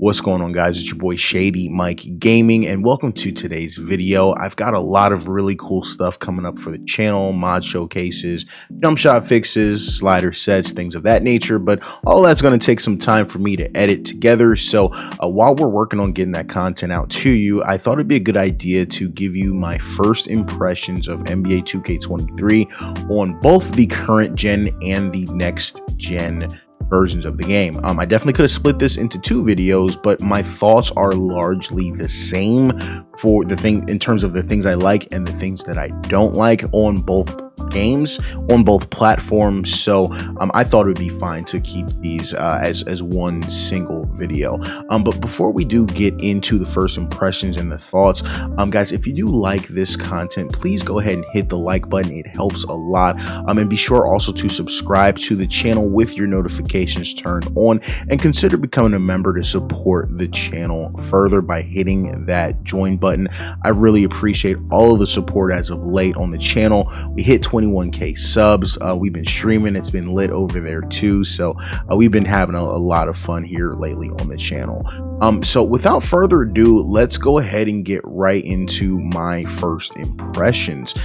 What's going on, guys? It's your boy Shady Mike Gaming, and welcome to today's video. I've got a lot of really cool stuff coming up for the channel: mod showcases, jump shot fixes, slider sets, things of that nature. But all that's going to take some time for me to edit together. So while we're working on getting that content out to you, I thought it'd be a good idea to give you my first impressions of NBA 2K23 on both the current gen and the next gen versions of the game. I definitely could have split this into two videos, but my thoughts are largely the same for the thing in terms of the things I like and the things that I don't like on both games, on both platforms. So I thought it would be fine to keep these as one single video. But before we do get into the first impressions and the thoughts, guys, if you do like this content, please go ahead and hit the like button. It helps a lot. And be sure also to subscribe to the channel with your notifications turned on, and consider becoming a member to support the channel further by hitting that join button. I really appreciate all of the support as of late on the channel. We hit 21k subs. We've been streaming. It's been lit over there too. So we've been having a lot of fun here lately on the channel. So without further ado, let's go ahead and get right into my first impressions.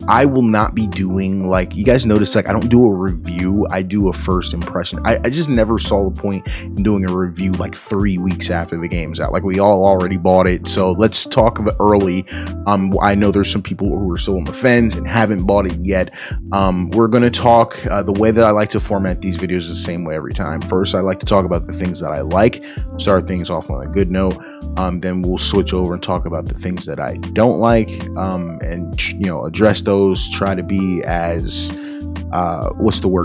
I will not be doing, like, you guys notice, like, I don't do a review. I do a first impression. I just never saw the point in doing a review like 3 weeks after the game's out. Like, we all already bought it, so let's talk about early. I know there's some people who are still on the fence and haven't bought it yet. We're gonna talk the way that I like to format these videos is the same way every time. First, I like to talk about the things that I like, start things off on a good note. Then we'll switch over and talk about the things that I don't like, and address those, try to be as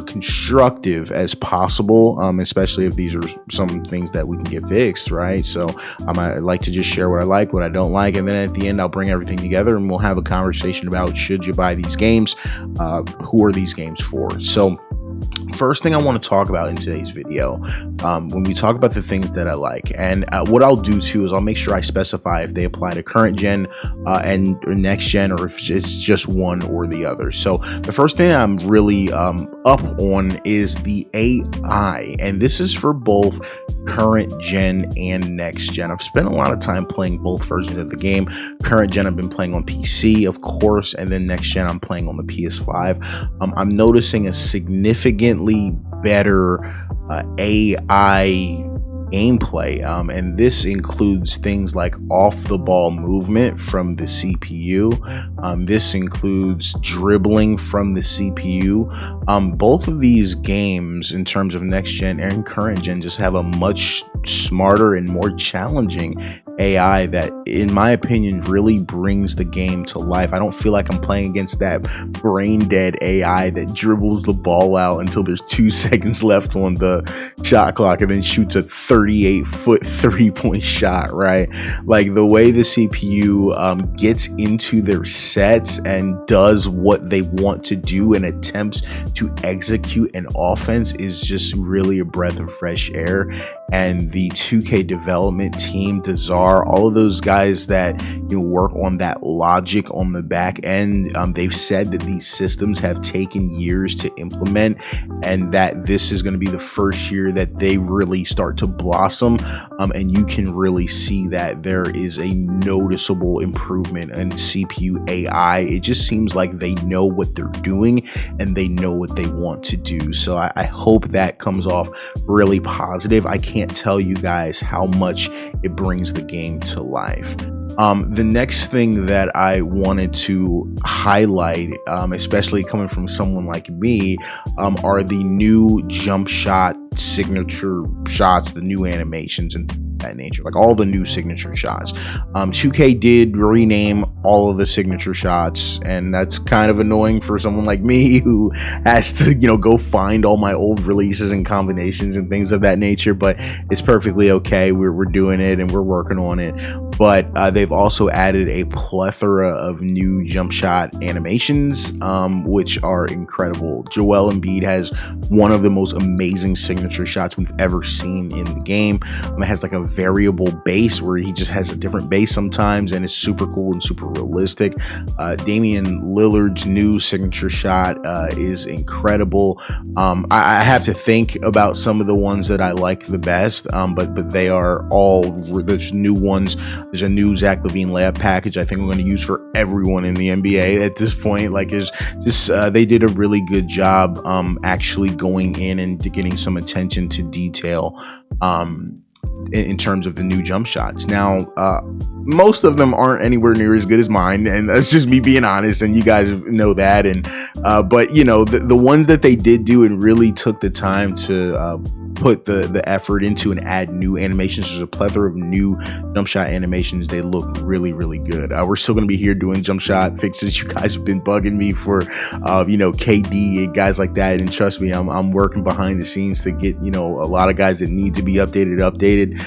constructive as possible, especially if these are some things that we can get fixed, right? So I like to just share what I like, what I don't like, and then at the end I'll bring everything together and we'll have a conversation about, should you buy these games, who are these games for? So first thing I want to talk about in today's video, when we talk about the things that I like, and what I'll do too is I'll make sure I specify if they apply to current gen or next gen, or if it's just one or the other. So the first thing I'm really up on is the AI, and this is for both current gen and next gen. I've spent a lot of time playing both versions of the game. Current gen I've been playing on PC, of course, and then next gen I'm playing on the PS5. I'm noticing a significantly better AI gameplay, and this includes things like off the ball movement from the CPU. This includes dribbling from the CPU. Both of these games, in terms of next gen and current gen, just have a much smarter and more challenging AI that, in my opinion, really brings the game to life. I don't feel like I'm playing against that brain dead AI that dribbles the ball out until there's 2 seconds left on the shot clock and then shoots a 38-foot 3-point shot, right? Like, the way the CPU gets into their sets and does what they want to do and attempts to execute an offense is just really a breath of fresh air. And the 2K development team, Desar, all of those guys that work on that logic on the back end, they've said that these systems have taken years to implement, and that this is going to be the first year that they really start to blossom, and you can really see that there is a noticeable improvement in CPU AI. It just seems like they know what they're doing and they know what they want to do. So I hope that comes off really positive. I can't tell you guys how much it brings the game to life. The next thing that I wanted to highlight, especially coming from someone like me, are the new jump shot signature shots, the new animations and that nature, like all the new signature shots. 2K did rename all of the signature shots, and that's kind of annoying for someone like me who has to go find all my old releases and combinations and things of that nature. But it's perfectly okay. We're doing it and we're working on it. But they've also added a plethora of new jump shot animations, which are incredible. Joel Embiid has one of the most amazing signature shots we've ever seen in the game. It has like a variable base where he just has a different base sometimes, and it's super cool and super realistic. Damian Lillard's new signature shot is incredible. I have to think about some of the ones that I like the best, but they are all, there's new ones. There's a new Zach LaVine layup package I think I'm going to use for everyone in the NBA at this point. Like, it's just they did a really good job actually going in and getting some attention to detail in terms of the new jump shots. Now, most of them aren't anywhere near as good as mine, and that's just me being honest, and you guys know that. And but you know, the ones that they did do and really took the time to put the effort into and add new animations. There's a plethora of new jump shot animations. They look really, really good. We're still going to be here doing jump shot fixes. You guys have been bugging me for, you know, KD and guys like that. And trust me, I'm working behind the scenes to get, you know, a lot of guys that need to be updated.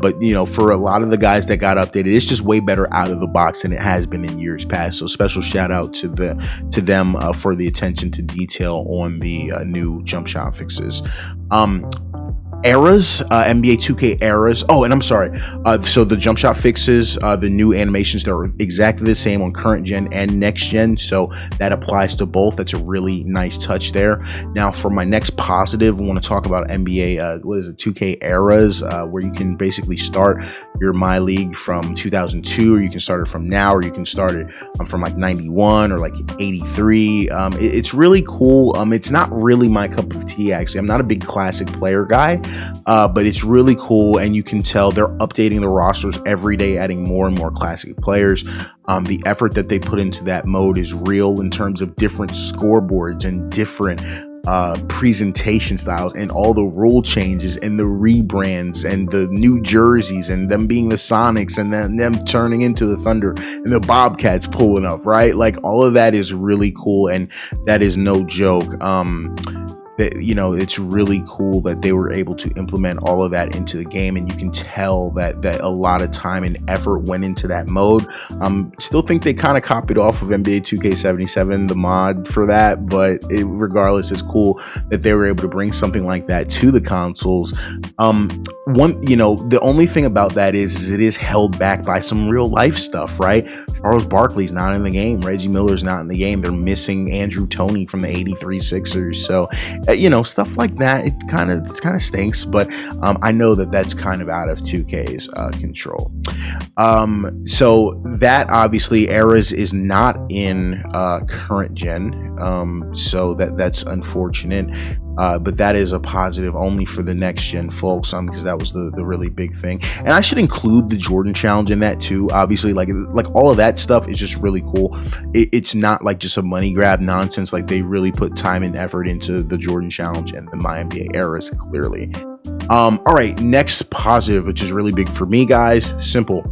But, you know, for a lot of the guys that got updated, it's just way better out of the box than it has been in years past. So special shout out to them for the attention to detail on the new jump shot fixes. Eras, NBA 2K eras. Oh, and I'm sorry. So the jump shot fixes, the new animations, they're exactly the same on current gen and next gen. So that applies to both. That's a really nice touch there. Now, for my next positive, I want to talk about NBA, 2K eras, where you can basically start your My League from 2002, or you can start it from now, or you can start it from like 91 or like 83. It's really cool. It's not really my cup of tea, actually. I'm not a big classic player guy. But it's really cool, and you can tell they're updating the rosters every day, adding more and more classic players. The effort that they put into that mode is real in terms of different scoreboards and different presentation styles, and all the rule changes and the rebrands and the new jerseys and them being the Sonics and then them turning into the Thunder and the Bobcats pulling up, right? Like, all of that is really cool, and that is no joke. That, you know, it's really cool that they were able to implement all of that into the game, and you can tell that a lot of time and effort went into that mode. Still think they kind of copied off of NBA 2K23, the mod for that, but regardless, it's cool that they were able to bring something like that to the consoles. You know, the only thing about that is it is held back by some real life stuff, right? Charles Barkley's not in the game. Reggie Miller's not in the game. They're missing Andrew Toney from the '83 Sixers. So, you know, stuff like that, it kind of stinks, but I know that that's kind of out of 2K's control. So that obviously eras is not in current gen, so that's unfortunate. But that is a positive only for the next gen folks, because that was the really big thing. And I should include the Jordan challenge in that too. Obviously, like all of that stuff is just really cool. It's not like just a money grab nonsense. Like, they really put time and effort into the Jordan challenge and the My NBA eras, clearly. All right, next positive, which is really big for me, guys. Simple.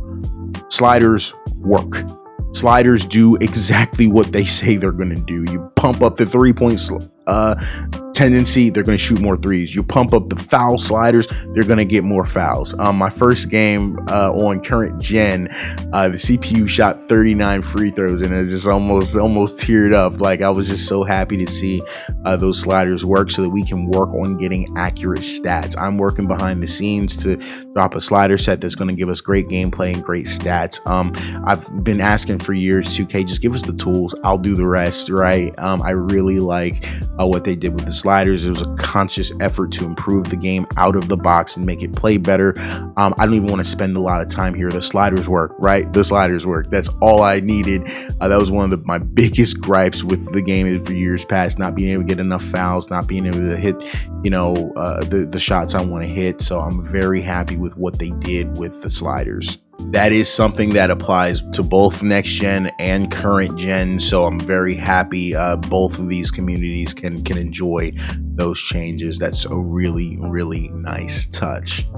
Sliders work. Sliders do exactly what they say they're going to do. You pump up the 3-point tendency, they're going to shoot more threes. You pump up the foul sliders, they're going to get more fouls. My first game on current gen, the CPU shot 39 free throws, and it just almost teared up. Like, I was just so happy to see those sliders work, so that we can work on getting accurate stats. I'm working behind the scenes to drop a slider set that's going to give us great gameplay and great stats. I've been asking for years, 2K, just give us the tools, I'll do the rest, right? I really like what they did with the sliders. It was a conscious effort to improve the game out of the box and make it play better. I don't even want to spend a lot of time here. The sliders work, right? The sliders work. That's all I needed. That was one of my biggest gripes with the game for years past, not being able to get enough fouls, not being able to hit, you know, the shots I want to hit. So I'm very happy with what they did with the sliders. That is something that applies to both next gen and current gen, so I'm very happy both of these communities can enjoy those changes. That's a really, really nice touch.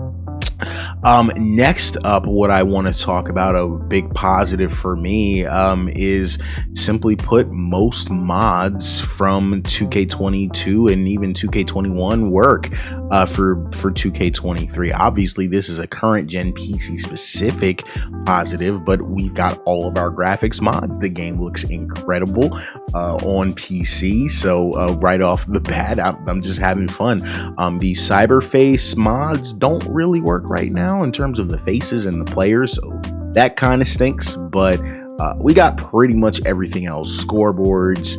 Next up, what I want to talk about, a big positive for me, is simply put, most mods from 2K22 and even 2K21 work for 2K23. Obviously, this is a current gen PC specific positive, but we've got all of our graphics mods. The game looks incredible on PC, so right off the bat, I'm just having fun. The Cyberface mods don't really work right now in terms of the faces and the players, so that kind of stinks. But we got pretty much everything else: scoreboards,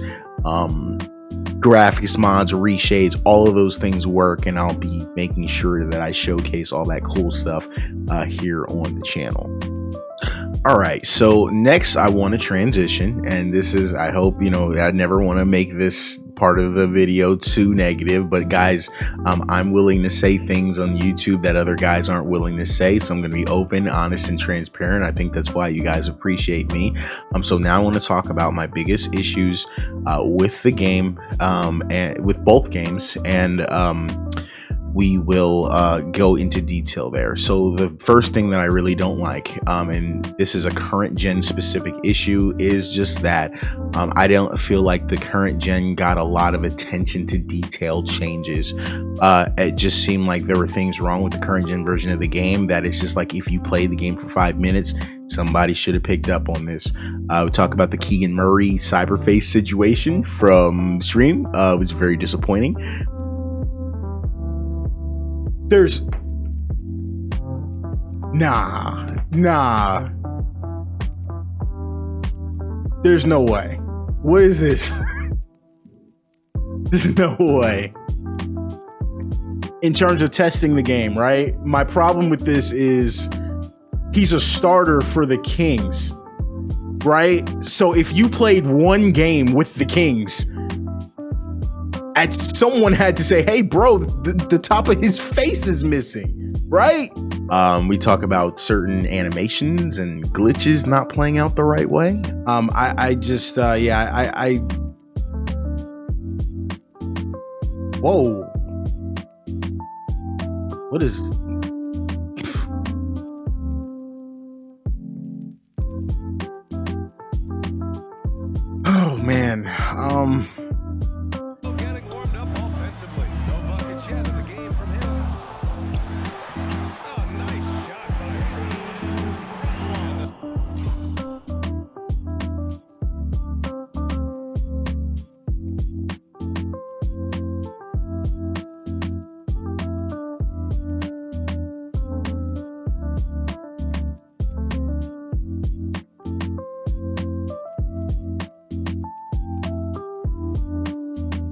graphics mods, reshades, all of those things work, and I'll be making sure that I showcase all that cool stuff here on the channel. All right, so next I want to transition, and this is, I hope, you know, I never want to make this part of the video too negative, but guys, I'm willing to say things on YouTube that other guys aren't willing to say, so I'm going to be open, honest, and transparent. I think that's why you guys appreciate me. So now I want to talk about my biggest issues with the game, and with both games, and we will go into detail there. So the first thing that I really don't like, and this is a current gen specific issue, is just that I don't feel like the current gen got a lot of attention to detail changes. It just seemed like there were things wrong with the current gen version of the game that it's just like, if you played the game for 5 minutes, somebody should have picked up on this. We talk about the Keegan Murray cyberface situation from stream, which was very disappointing. There's nah, there's no way. What is this? There's no way. In terms of testing the game, right? My problem with this is he's a starter for the Kings, right? So if you played one game with the Kings, and someone had to say, hey bro, the top of his face is missing, right? We talk about certain animations and glitches not playing out the right way. Whoa. What is... Oh man.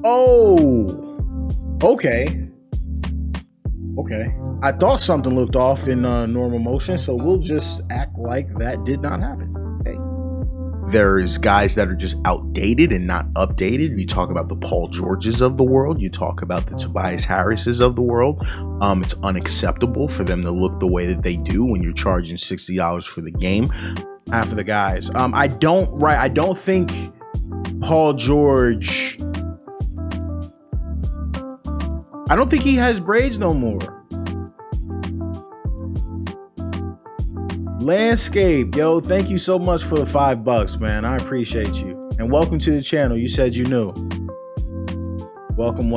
Oh, okay. I thought something looked off in normal motion, so we'll just act like that did not happen. Okay. There's guys that are just outdated and not updated. You talk about the Paul Georges of the world. You talk about the Tobias Harrises of the world. It's unacceptable for them to look the way that they do when you're charging $60 for the game. For the guys, I don't think Paul George... I don't think he has braids no more. Landscape, yo, thank you so much for the $5, man. I appreciate you. And welcome to the channel. You said you knew. Welcome.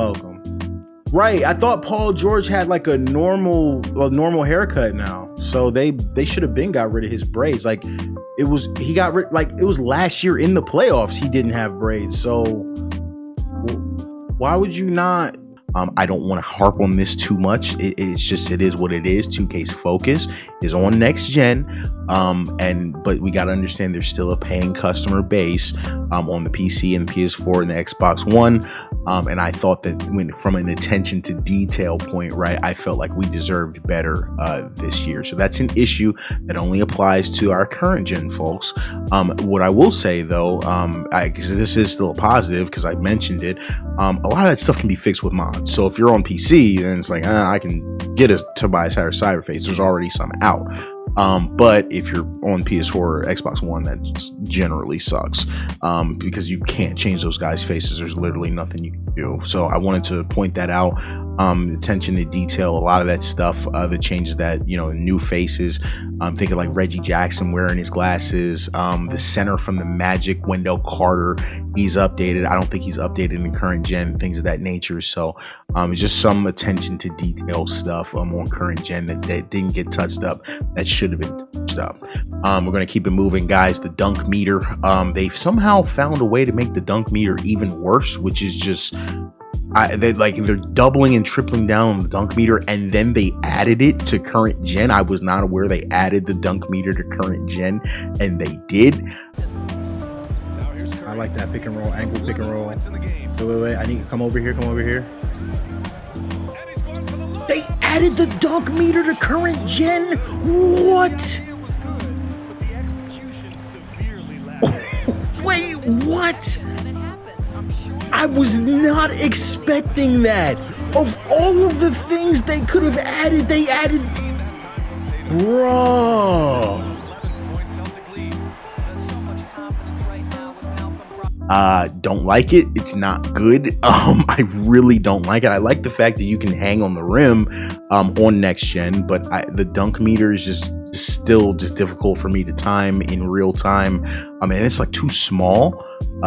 Right, I thought Paul George had like a normal haircut now. So they should have got rid of his braids. Like it was last year in the playoffs he didn't have braids. So why would you not? I don't want to harp on this too much. It is what it is. 2K's focus is on next gen, but we got to understand there's still a paying customer base on the PC and the PS4 and the Xbox One. And I thought that from an attention to detail point, right, I felt like we deserved better this year. So that's an issue that only applies to our current gen folks. What I will say though, because this is still a positive, because I mentioned it, a lot of that stuff can be fixed with mods. So if you're on PC, then it's like, I can get a Tobias Harris cyberface. There's already some out. But if you're on PS4 or Xbox One, that generally sucks, because you can't change those guys' faces. There's literally nothing you can do. So I wanted to point that out. Attention to detail, a lot of that stuff, the changes that, new faces. I'm thinking like Reggie Jackson wearing his glasses, the center from the Magic, Wendell Carter, he's updated. I don't think he's updated in current gen, things of that nature. So just some attention to detail stuff on current gen that didn't get touched up, that should have been touched up. We're going to keep it moving, guys. The dunk meter, they've somehow found a way to make the dunk meter even worse, which is just they're doubling and tripling down on the dunk meter, and then they added it to current gen. I was not aware they added the dunk meter to current gen, and they did. I like that pick and roll, angle pick and roll. Wait, I need to come over here. They added the dunk meter to current gen? What? Wait, what? I was not expecting that. Of all of the things they could have added, they added... Bro. Don't like it. It's not good. I really don't like it. I like the fact that you can hang on the rim on next gen, but the dunk meter is just still difficult for me to time in real time. I mean, it's like too small.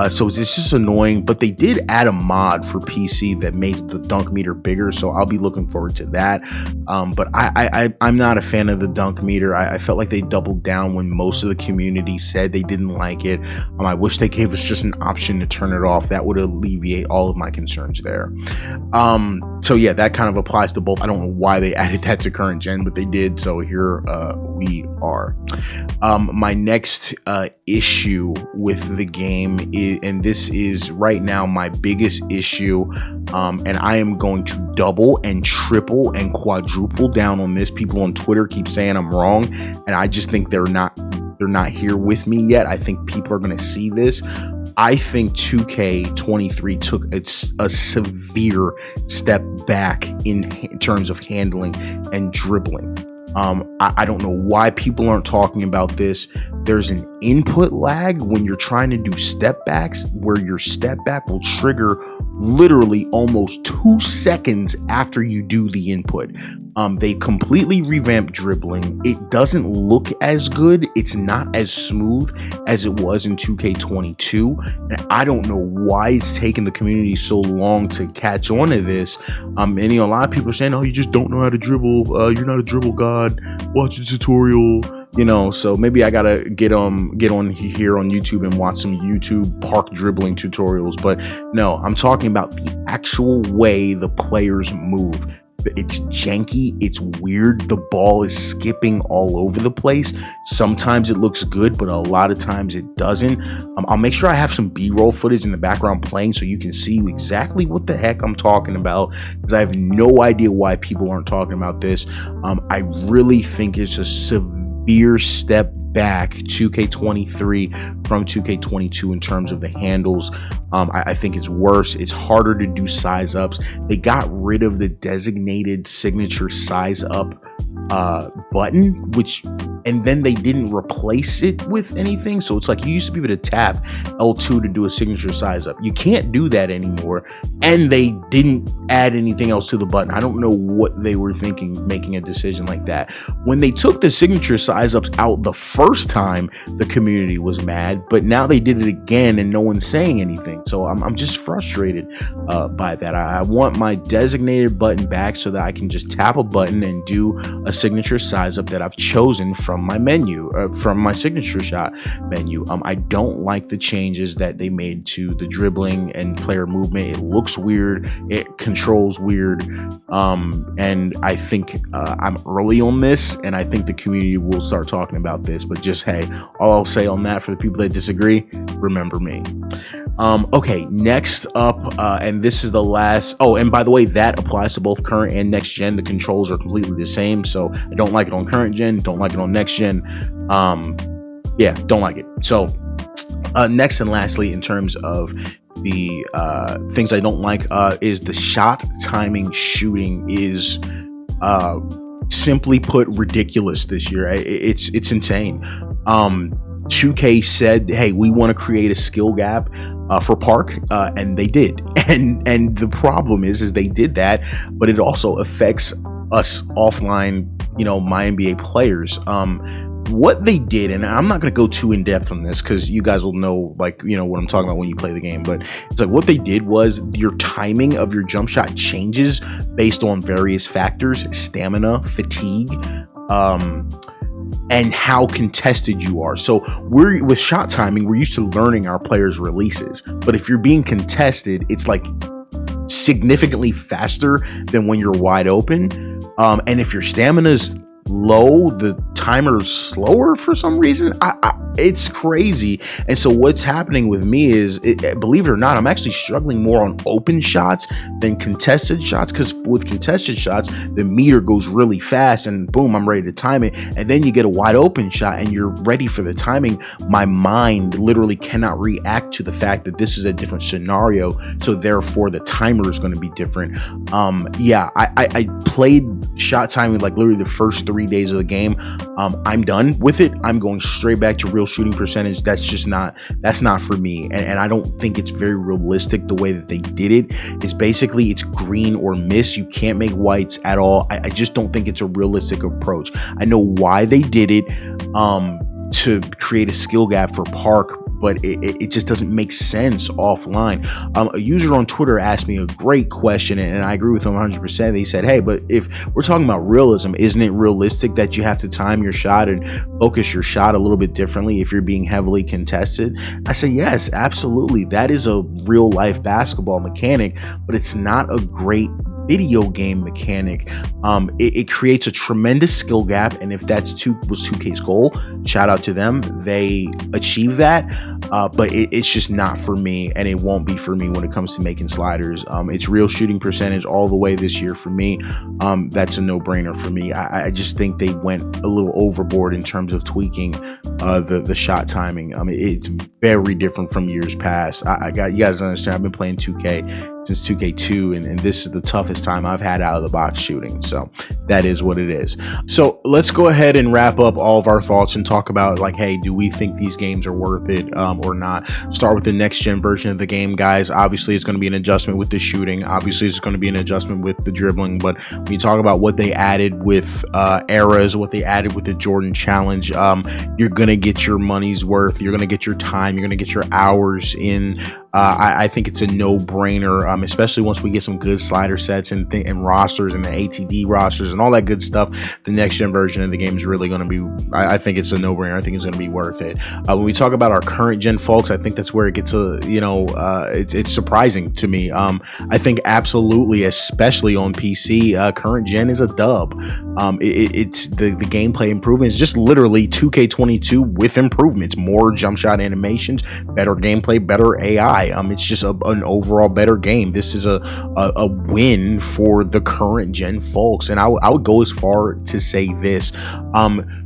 So it's just annoying, but they did add a mod for PC that made the dunk meter bigger, so I'll be looking forward to that. But I'm not a fan of the dunk meter. I felt like they doubled down when most of the community said they didn't like it. I wish they gave us just an option to turn it off. That would alleviate all of my concerns there. So yeah, that kind of applies to both. I don't know why they added that to current gen, but they did, so here we are. My next issue with the game is, and this is right now my biggest issue, and I am going to double and triple and quadruple down on this. People on Twitter keep saying I'm wrong, and I just think they're not here with me yet. I think people are going to see this. I think 2K23 took a severe step back in terms of handling and dribbling. I don't know why people aren't talking about this. There's an input lag when you're trying to do step backs, where your step back will trigger literally almost 2 seconds after you do the input. They completely revamped dribbling. It doesn't look as good. It's not as smooth as it was in 2K22. And I don't know why it's taken the community so long to catch on to this. And a lot of people are saying, oh, you just don't know how to dribble. You're not a dribble god. Watch the tutorial. So maybe I gotta get on here on YouTube and watch some YouTube park dribbling tutorials. But no, I'm talking about the actual way the players move. It's janky, it's weird, the ball is skipping all over the place. Sometimes it looks good, but a lot of times it doesn't. I'll make sure I have some B-roll footage in the background playing so you can see exactly what the heck I'm talking about, because I have no idea why people aren't talking about this. I really think it's a severe step back 2K23 from 2K22 in terms of the handles. I think it's worse. It's harder to do size ups. They got rid of the designated signature size up button, and then they didn't replace it with anything. So it's like you used to be able to tap L2 to do a signature size up. You can't do that anymore, and they didn't add anything else to the button. I don't know what they were thinking making a decision like that. When they took the signature size ups out the first time, the community was mad, but now they did it again and no one's saying anything. So I'm just frustrated by that. I want my designated button back so that I can just tap a button and do a signature size up that I've chosen from my menu, from my signature shot menu. I don't like the changes that they made to the dribbling and player movement. It looks weird, it controls weird, and I think I'm early on this, and I think the community will start talking about this. But just, hey, all I'll say on that for the people that disagree, remember me. Okay, next up, and this is the last. Oh, and by the way, that applies to both current and next gen. The controls are completely the same, so I don't like it on current gen, don't like it on next gen. Yeah, don't like it. So next and lastly, in terms of the things I don't like, is the shot timing shooting is simply put ridiculous this year. It's insane. 2K said, hey, we want to create a skill gap for Park, and they did. And the problem is they did that, but it also affects us offline, my NBA players. What they did, and I'm not going to go too in depth on this because you guys will know, what I'm talking about when you play the game, but it's like what they did was your timing of your jump shot changes based on various factors: stamina, fatigue, and how contested you are. So with shot timing, we're used to learning our players' releases, but if you're being contested, it's like significantly faster than when you're wide open. And if your stamina is low, the timer's slower for some reason. It's crazy. And so what's happening with me is, believe it or not, I'm actually struggling more on open shots than contested shots, because with contested shots, the meter goes really fast and boom, I'm ready to time it. And then you get a wide open shot and you're ready for the timing. My mind literally cannot react to the fact that this is a different scenario, so therefore the timer is going to be different. I played shot timing like literally the first 3 days of the game. I'm done with it. I'm going straight back to real shooting percentage. That's not for me, and I don't think it's very realistic. The way that they did it is basically it's green or miss. You can't make whites at all. I just don't think it's a realistic approach. I know why they did it, to create a skill gap for Park, but it just doesn't make sense offline. A user on Twitter asked me a great question, and I agree with him 100%. They said, hey, but if we're talking about realism, isn't it realistic that you have to time your shot and focus your shot a little bit differently if you're being heavily contested? I say, yes, absolutely. That is a real life basketball mechanic, but it's not a great video game mechanic. It creates a tremendous skill gap, and if was 2K's goal, shout out to them, they achieve that. But it's just not for me, and it won't be for me when it comes to making sliders. It's real shooting percentage all the way this year for me. That's a no-brainer for me. I just think they went a little overboard in terms of tweaking the shot timing. It's very different from years past. You guys understand, I've been playing 2K since 2K2, and this is the toughest time I've had out of the box shooting. So that is what it is. So let's go ahead and wrap up all of our thoughts and talk about, like, hey, do we think these games are worth it or not? Start with the next gen version of the game, guys. Obviously it's going to be an adjustment with the shooting. Obviously it's going to be an adjustment with the dribbling. But when you talk about what they added with eras, what they added with the Jordan challenge, you're going to get your money's worth. You're going to get your time. You're going to get your hours in. I think it's a no-brainer, especially once we get some good slider sets and rosters and the ATD rosters and all that good stuff. The next gen version of the game is really going to be, I think it's a no-brainer. I think it's going to be worth it. When we talk about our current gen folks, I think that's where it gets it's surprising to me. I think absolutely, especially on PC, current gen is a dub. It's the gameplay improvements, just literally 2K22 with improvements, more jump shot animations, better gameplay, better AI. It's just an overall better game. This is a win for the current gen folks, and I would go as far to say this.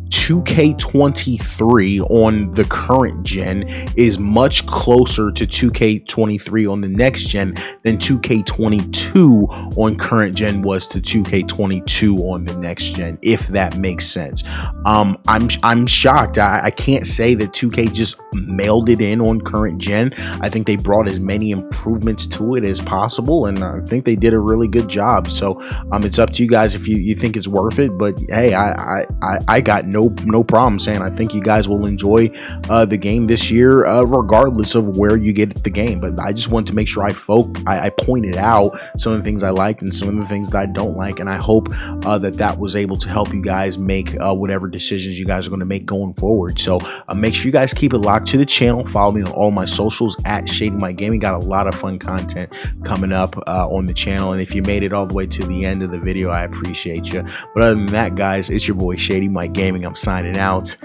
2K23 on the current gen is much closer to 2K23 on the next gen than 2K22 on current gen was to 2K22 on the next gen, if that makes sense. I'm shocked. I can't say that 2K just mailed it in on current gen. I think they brought as many improvements to it as possible, and I think they did a really good job. So it's up to you guys if you think it's worth it. But hey, I got no problem saying I think you guys will enjoy the game this year, regardless of where you get the game. But I just want to make sure I pointed out some of the things I liked and some of the things that I don't like, and I hope that was able to help you guys make whatever decisions you guys are going to make going forward. So make sure you guys keep it locked to the channel. Follow me on all my socials at ShadyMikeGaming. Got a lot of fun content coming up on the channel, and if you made it all the way to the end of the video, I appreciate you. But other than that, guys, it's your boy ShadyMikeGaming. I'm signing out.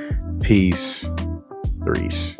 Peace. Threes.